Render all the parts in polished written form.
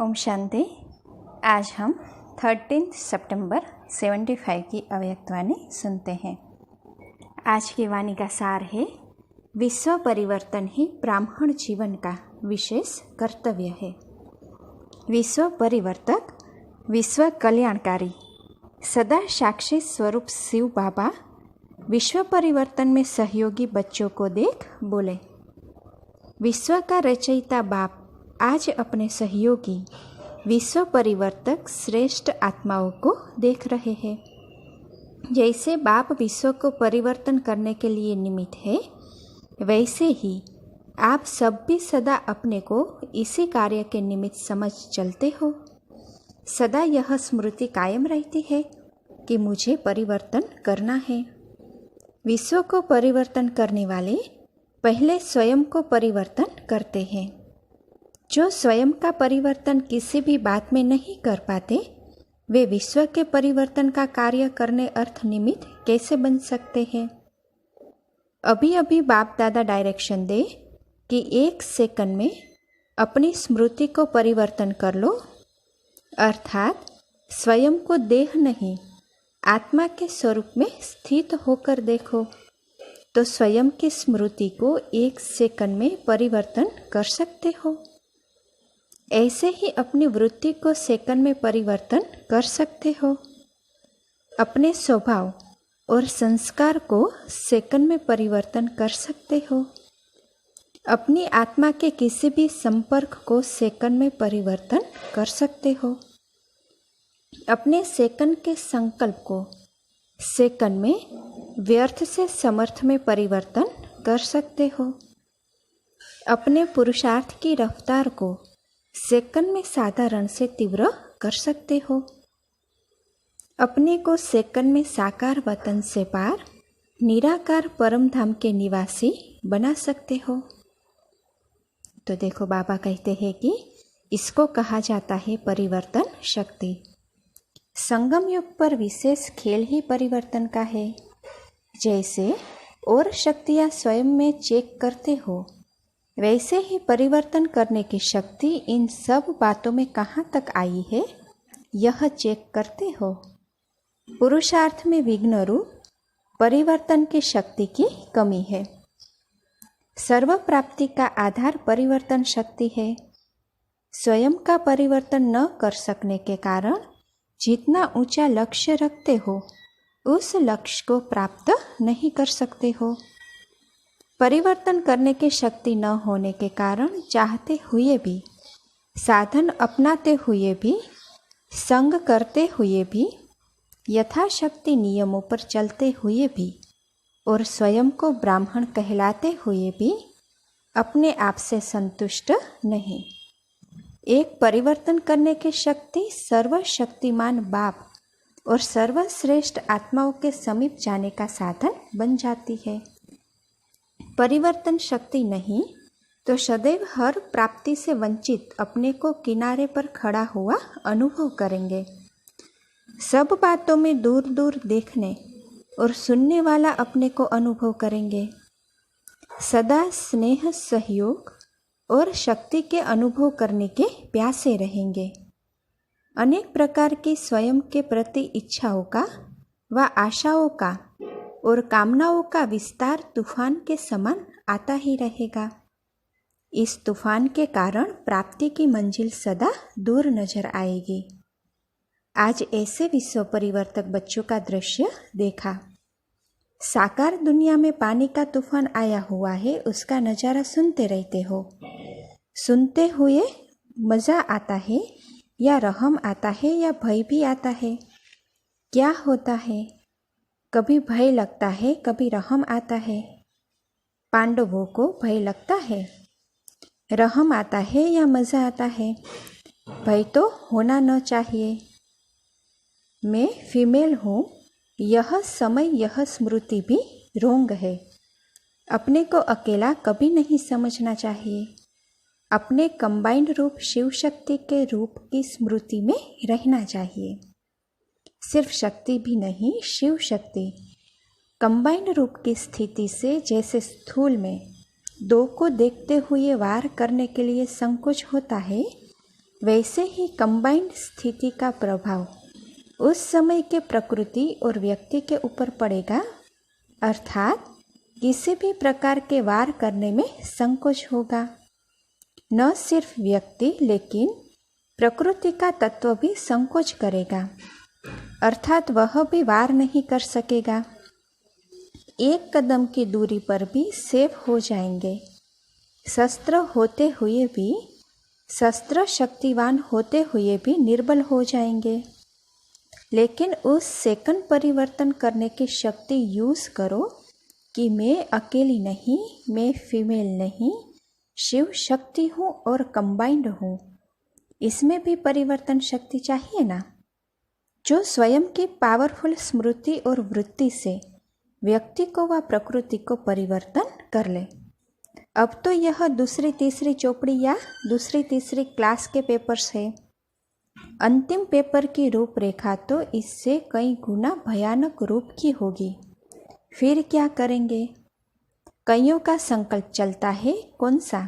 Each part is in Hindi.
ओम शांति। आज हम 13 सितंबर 75 की अव्यक्तवाणी सुनते हैं। आज की वाणी का सार है, विश्व परिवर्तन ही ब्राह्मण जीवन का विशेष कर्तव्य है। विश्व परिवर्तक, विश्व कल्याणकारी, सदा साक्षी स्वरूप शिव बाबा विश्व परिवर्तन में सहयोगी बच्चों को देख बोले, विश्व का रचयिता बाप आज अपने सहयोगी विश्व परिवर्तक श्रेष्ठ आत्माओं को देख रहे हैं। जैसे बाप विश्व को परिवर्तन करने के लिए निमित्त है, वैसे ही आप सब भी सदा अपने को इसी कार्य के निमित्त समझ चलते हो। सदा यह स्मृति कायम रहती है कि मुझे परिवर्तन करना है। विश्व को परिवर्तन करने वाले पहले स्वयं को परिवर्तन करते हैं। जो स्वयं का परिवर्तन किसी भी बात में नहीं कर पाते, वे विश्व के परिवर्तन का कार्य करने अर्थ निमित्त कैसे बन सकते हैं। अभी अभी बाप दादा डायरेक्शन दे कि 1 सेकंड में अपनी स्मृति को परिवर्तन कर लो, अर्थात स्वयं को देह नहीं आत्मा के स्वरूप में स्थित होकर देखो, तो स्वयं की स्मृति को 1 सेकंड में परिवर्तन कर सकते हो। ऐसे ही अपनी वृत्ति को सेकंड में परिवर्तन कर सकते हो। अपने स्वभाव और संस्कार को सेकंड में परिवर्तन कर सकते हो। अपनी आत्मा के किसी भी संपर्क को सेकंड में परिवर्तन कर सकते हो। अपने सेकंड के संकल्प को सेकंड में व्यर्थ से समर्थ में परिवर्तन कर सकते हो। अपने पुरुषार्थ की रफ्तार को सेकंड में साधारण से तीव्र कर सकते हो। अपने को सेकंड में साकार वतन से पार निराकार परम धाम के निवासी बना सकते हो। तो देखो, बाबा कहते हैं कि इसको कहा जाता है परिवर्तन शक्ति। संगम युग पर विशेष खेल ही परिवर्तन का है। जैसे और शक्तियाँ स्वयं में चेक करते हो, वैसे ही परिवर्तन करने की शक्ति इन सब बातों में कहाँ तक आई है, यह चेक करते हो। पुरुषार्थ में विघ्न रूप परिवर्तन की शक्ति की कमी है। सर्व प्राप्ति का आधार परिवर्तन शक्ति है। स्वयं का परिवर्तन न कर सकने के कारण जितना ऊंचा लक्ष्य रखते हो, उस लक्ष्य को प्राप्त नहीं कर सकते हो। परिवर्तन करने की शक्ति न होने के कारण चाहते हुए भी, साधन अपनाते हुए भी, संग करते हुए भी, यथाशक्ति नियमों पर चलते हुए भी और स्वयं को ब्राह्मण कहलाते हुए भी अपने आप से संतुष्ट नहीं। एक परिवर्तन करने की शक्ति सर्वशक्तिमान बाप और सर्वश्रेष्ठ आत्माओं के समीप जाने का साधन बन जाती है। परिवर्तन शक्ति नहीं तो सदैव हर प्राप्ति से वंचित अपने को किनारे पर खड़ा हुआ अनुभव करेंगे। सब बातों में दूर दूर देखने और सुनने वाला अपने को अनुभव करेंगे। सदा स्नेह, सहयोग और शक्ति के अनुभव करने के प्यासे रहेंगे। अनेक प्रकार की स्वयं के प्रति इच्छाओं का व आशाओं का और कामनाओं का विस्तार तूफान के समान आता ही रहेगा। इस तूफान के कारण प्राप्ति की मंजिल सदा दूर नजर आएगी। आज ऐसे विश्व परिवर्तक बच्चों का दृश्य देखा। साकार दुनिया में पानी का तूफान आया हुआ है, उसका नज़ारा सुनते रहते हो। सुनते हुए मज़ा आता है या रहम आता है या भय भी आता है। क्या होता है? कभी भय लगता है, कभी रहम आता है। पांडवों को भय लगता है, रहम आता है या मज़ा आता है? भय तो होना न चाहिए। मैं फीमेल हूँ, यह समय, यह स्मृति भी रोंग है। अपने को अकेला कभी नहीं समझना चाहिए। अपने कंबाइंड रूप शिव शक्ति के रूप की स्मृति में रहना चाहिए। सिर्फ शक्ति भी नहीं, शिव शक्ति कंबाइंड रूप की स्थिति से, जैसे स्थूल में 2 को देखते हुए वार करने के लिए संकोच होता है, वैसे ही कंबाइंड स्थिति का प्रभाव उस समय के प्रकृति और व्यक्ति के ऊपर पड़ेगा, अर्थात किसी भी प्रकार के वार करने में संकोच होगा। न सिर्फ व्यक्ति लेकिन प्रकृति का तत्व भी संकोच करेगा, अर्थात वह भी वार नहीं कर सकेगा। एक कदम की दूरी पर भी सेफ हो जाएंगे। शस्त्र शक्तिवान होते हुए भी निर्बल हो जाएंगे। लेकिन उस सेकंड परिवर्तन करने की शक्ति यूज़ करो कि मैं अकेली नहीं, मैं फीमेल नहीं, शिव शक्ति हूँ और कंबाइंड हूँ। इसमें भी परिवर्तन शक्ति चाहिए ना, जो स्वयं की पावरफुल स्मृति और वृत्ति से व्यक्ति को व प्रकृति को परिवर्तन कर ले। अब तो यह दूसरी तीसरी चौपड़ी या दूसरी तीसरी क्लास के पेपर्स है। अंतिम पेपर की रूपरेखा तो इससे कई गुना भयानक रूप की होगी। फिर क्या करेंगे? कईयों का संकल्प चलता है, कौन सा?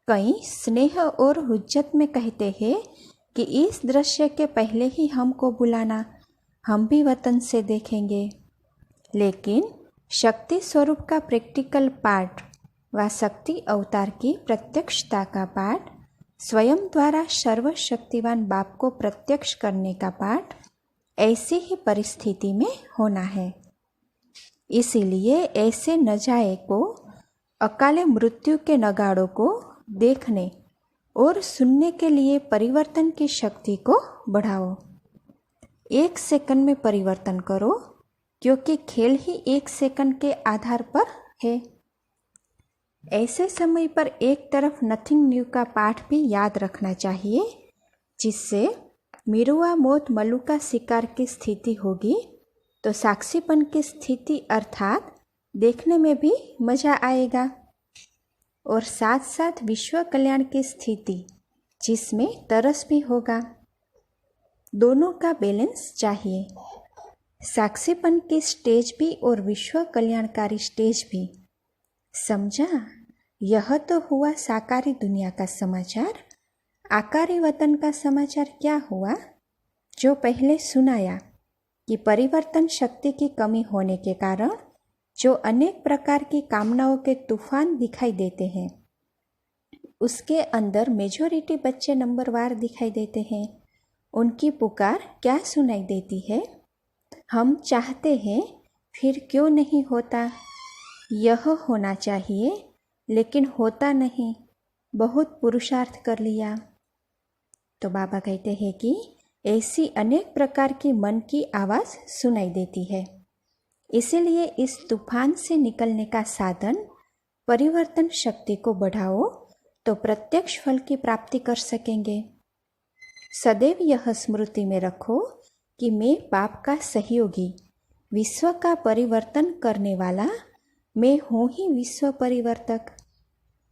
कई स्नेह और हुज्जत में कहते हैं कि इस दृश्य के पहले ही हमको बुलाना, हम भी वतन से देखेंगे। लेकिन शक्ति स्वरूप का प्रैक्टिकल पार्ट व शक्ति अवतार की प्रत्यक्षता का पाठ, स्वयं द्वारा सर्वशक्तिवान बाप को प्रत्यक्ष करने का पाठ ऐसी ही परिस्थिति में होना है। इसीलिए ऐसे नजाए को, अकाले मृत्यु के नगाड़ों को देखने और सुनने के लिए परिवर्तन की शक्ति को बढ़ाओ। 1 सेकंड में परिवर्तन करो, क्योंकि खेल ही 1 सेकंड के आधार पर है। ऐसे समय पर एक तरफ नथिंग न्यू का पाठ भी याद रखना चाहिए, जिससे मिरुआ मौत मल्लू का शिकार की स्थिति होगी तो साक्षीपन की स्थिति अर्थात देखने में भी मजा आएगा, और साथ साथ विश्व कल्याण की स्थिति जिसमें तरस भी होगा। दोनों का बैलेंस चाहिए, साक्षीपन की स्टेज भी और विश्व कल्याणकारी स्टेज भी। समझा? यह तो हुआ साकारी दुनिया का समाचार। आकारी वतन का समाचार क्या हुआ? जो पहले सुनाया कि परिवर्तन शक्ति की कमी होने के कारण जो अनेक प्रकार की कामनाओं के तूफान दिखाई देते हैं, उसके अंदर मेजॉरिटी बच्चे नंबरवार दिखाई देते हैं। उनकी पुकार क्या सुनाई देती है? हम चाहते हैं, फिर क्यों नहीं होता? यह होना चाहिए, लेकिन होता नहीं, बहुत पुरुषार्थ कर लिया। तो बाबा कहते हैं कि ऐसी अनेक प्रकार की मन की आवाज़ सुनाई देती है। इसीलिए इस तूफान से निकलने का साधन परिवर्तन शक्ति को बढ़ाओ तो प्रत्यक्ष फल की प्राप्ति कर सकेंगे। सदैव यह स्मृति में रखो कि मैं बाप का सहयोगी, विश्व का परिवर्तन करने वाला मैं हूँ ही विश्व परिवर्तक।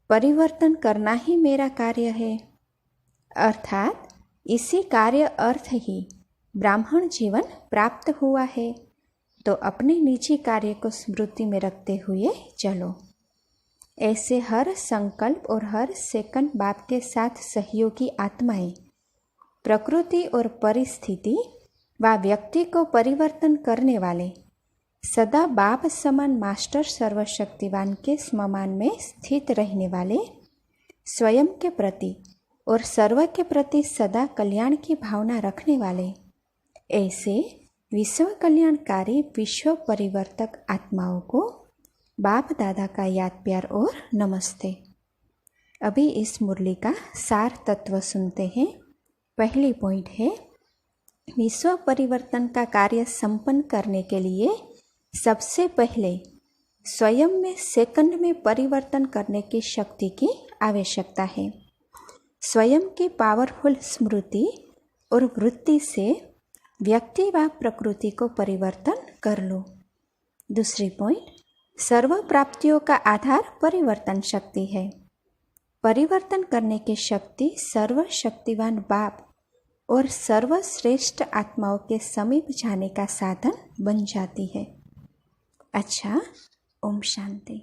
परिवर्तन करना ही मेरा कार्य है, अर्थात इसी कार्य अर्थ ही ब्राह्मण जीवन प्राप्त हुआ है। तो अपने निजी कार्य को स्मृति में रखते हुए चलो। ऐसे हर संकल्प और हर सेकंड बाप के साथ सहयोगी आत्माएं प्रकृति और परिस्थिति व व्यक्ति को परिवर्तन करने वाले सदा बाप समान मास्टर सर्वशक्तिवान के स्ममान में स्थित रहने वाले, स्वयं के प्रति और सर्व के प्रति सदा कल्याण की भावना रखने वाले, ऐसे विश्व कल्याणकारी विश्व परिवर्तक आत्माओं को बाप दादा का याद प्यार और नमस्ते। अभी इस मुरली का सार तत्व सुनते हैं। पहली पॉइंट है, विश्व परिवर्तन का कार्य संपन्न करने के लिए सबसे पहले स्वयं में सेकंड में परिवर्तन करने की शक्ति की आवश्यकता है। स्वयं की पावरफुल स्मृति और वृत्ति से व्यक्ति व प्रकृति को परिवर्तन कर लो। दूसरी पॉइंट, सर्व प्राप्तियों का आधार परिवर्तन शक्ति है। परिवर्तन करने की शक्ति सर्वशक्तिवान बाप और सर्वश्रेष्ठ आत्माओं के समीप जाने का साधन बन जाती है। अच्छा, ओम शांति।